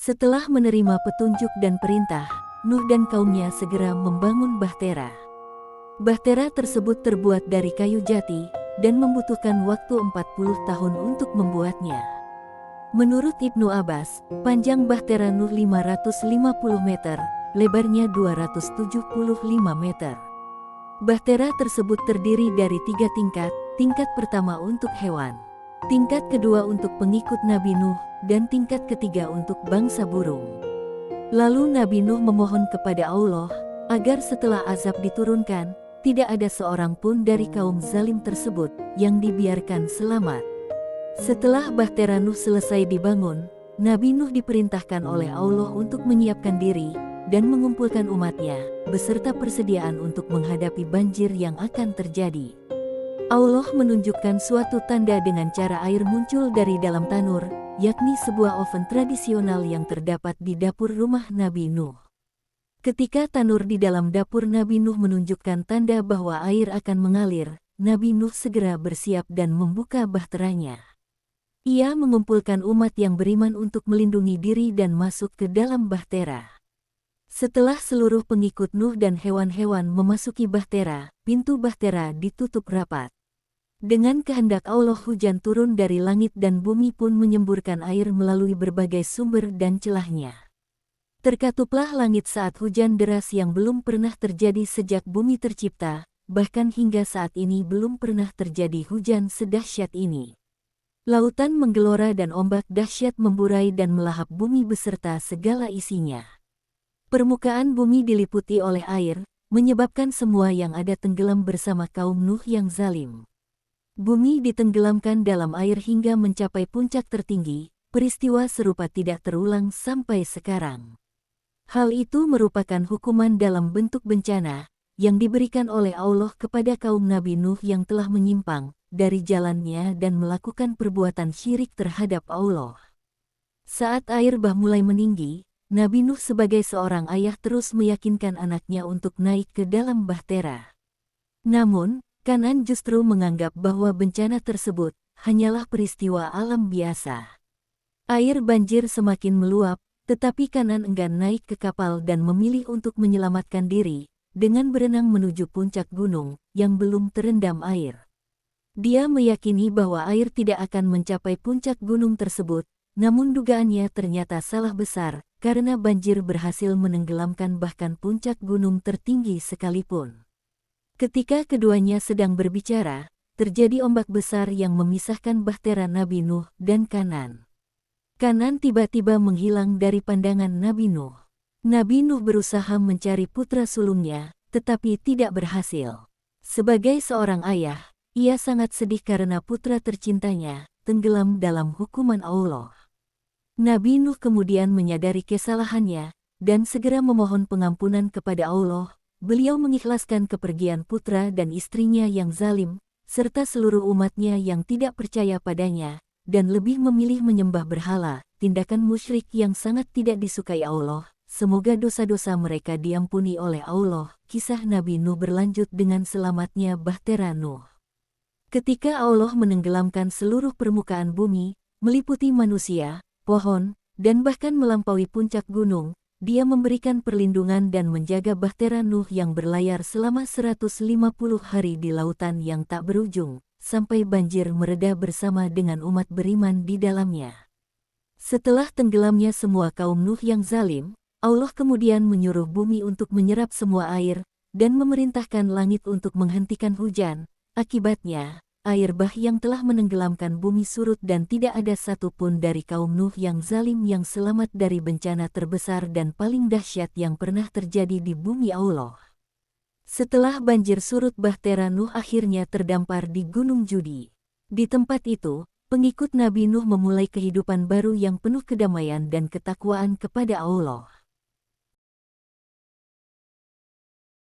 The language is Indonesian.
Setelah menerima petunjuk dan perintah, Nuh dan kaumnya segera membangun bahtera. Bahtera tersebut terbuat dari kayu jati dan membutuhkan waktu 40 tahun untuk membuatnya. Menurut Ibnu Abbas, panjang bahtera Nuh 550 meter, lebarnya 275 meter. Bahtera tersebut terdiri dari 3 tingkat, tingkat pertama untuk hewan, tingkat kedua untuk pengikut Nabi Nuh, dan tingkat ketiga untuk bangsa burung. Lalu Nabi Nuh memohon kepada Allah, agar setelah azab diturunkan, tidak ada seorang pun dari kaum zalim tersebut yang dibiarkan selamat. Setelah bahtera Nuh selesai dibangun, Nabi Nuh diperintahkan oleh Allah untuk menyiapkan diri dan mengumpulkan umatnya, beserta persediaan untuk menghadapi banjir yang akan terjadi. Allah menunjukkan suatu tanda dengan cara air muncul dari dalam tanur, yakni sebuah oven tradisional yang terdapat di dapur rumah Nabi Nuh. Ketika tanur di dalam dapur Nabi Nuh menunjukkan tanda bahwa air akan mengalir, Nabi Nuh segera bersiap dan membuka bahteranya. Ia mengumpulkan umat yang beriman untuk melindungi diri dan masuk ke dalam bahtera. Setelah seluruh pengikut Nuh dan hewan-hewan memasuki bahtera, pintu bahtera ditutup rapat. Dengan kehendak Allah, hujan turun dari langit dan bumi pun menyemburkan air melalui berbagai sumber dan celahnya. Terkatuplah langit saat hujan deras yang belum pernah terjadi sejak bumi tercipta, bahkan hingga saat ini belum pernah terjadi hujan sedahsyat ini. Lautan menggelora dan ombak dahsyat memburai dan melahap bumi beserta segala isinya. Permukaan bumi diliputi oleh air, menyebabkan semua yang ada tenggelam bersama kaum Nuh yang zalim. Bumi ditenggelamkan dalam air hingga mencapai puncak tertinggi, peristiwa serupa tidak terulang sampai sekarang. Hal itu merupakan hukuman dalam bentuk bencana, yang diberikan oleh Allah kepada kaum Nabi Nuh yang telah menyimpang dari jalannya dan melakukan perbuatan syirik terhadap Allah. Saat air bah mulai meninggi, Nabi Nuh sebagai seorang ayah terus meyakinkan anaknya untuk naik ke dalam bahtera. Namun, Kanan justru menganggap bahwa bencana tersebut hanyalah peristiwa alam biasa. Air banjir semakin meluap, tetapi Kanan enggan naik ke kapal dan memilih untuk menyelamatkan diri dengan berenang menuju puncak gunung yang belum terendam air. Dia meyakini bahwa air tidak akan mencapai puncak gunung tersebut, namun dugaannya ternyata salah besar, karena banjir berhasil menenggelamkan bahkan puncak gunung tertinggi sekalipun. Ketika keduanya sedang berbicara, terjadi ombak besar yang memisahkan bahtera Nabi Nuh dan Kanan. Kanan tiba-tiba menghilang dari pandangan Nabi Nuh. Nabi Nuh berusaha mencari putra sulungnya, tetapi tidak berhasil. Sebagai seorang ayah, ia sangat sedih karena putra tercintanya tenggelam dalam hukuman Allah. Nabi Nuh kemudian menyadari kesalahannya dan segera memohon pengampunan kepada Allah. Beliau mengikhlaskan kepergian putra dan istrinya yang zalim, serta seluruh umatnya yang tidak percaya padanya, dan lebih memilih menyembah berhala, tindakan musyrik yang sangat tidak disukai Allah. Semoga dosa-dosa mereka diampuni oleh Allah. Kisah Nabi Nuh berlanjut dengan selamatnya bahtera Nuh. Ketika Allah menenggelamkan seluruh permukaan bumi, meliputi manusia, pohon, dan bahkan melampaui puncak gunung, Dia memberikan perlindungan dan menjaga bahtera Nuh yang berlayar selama 150 hari di lautan yang tak berujung, sampai banjir mereda bersama dengan umat beriman di dalamnya. Setelah tenggelamnya semua kaum Nuh yang zalim, Allah kemudian menyuruh bumi untuk menyerap semua air, dan memerintahkan langit untuk menghentikan hujan. Akibatnya, air bah yang telah menenggelamkan bumi surut dan tidak ada satupun dari kaum Nuh yang zalim yang selamat dari bencana terbesar dan paling dahsyat yang pernah terjadi di bumi Allah. Setelah banjir surut, bahtera Nuh akhirnya terdampar di Gunung Judi. Di tempat itu, pengikut Nabi Nuh memulai kehidupan baru yang penuh kedamaian dan ketakwaan kepada Allah.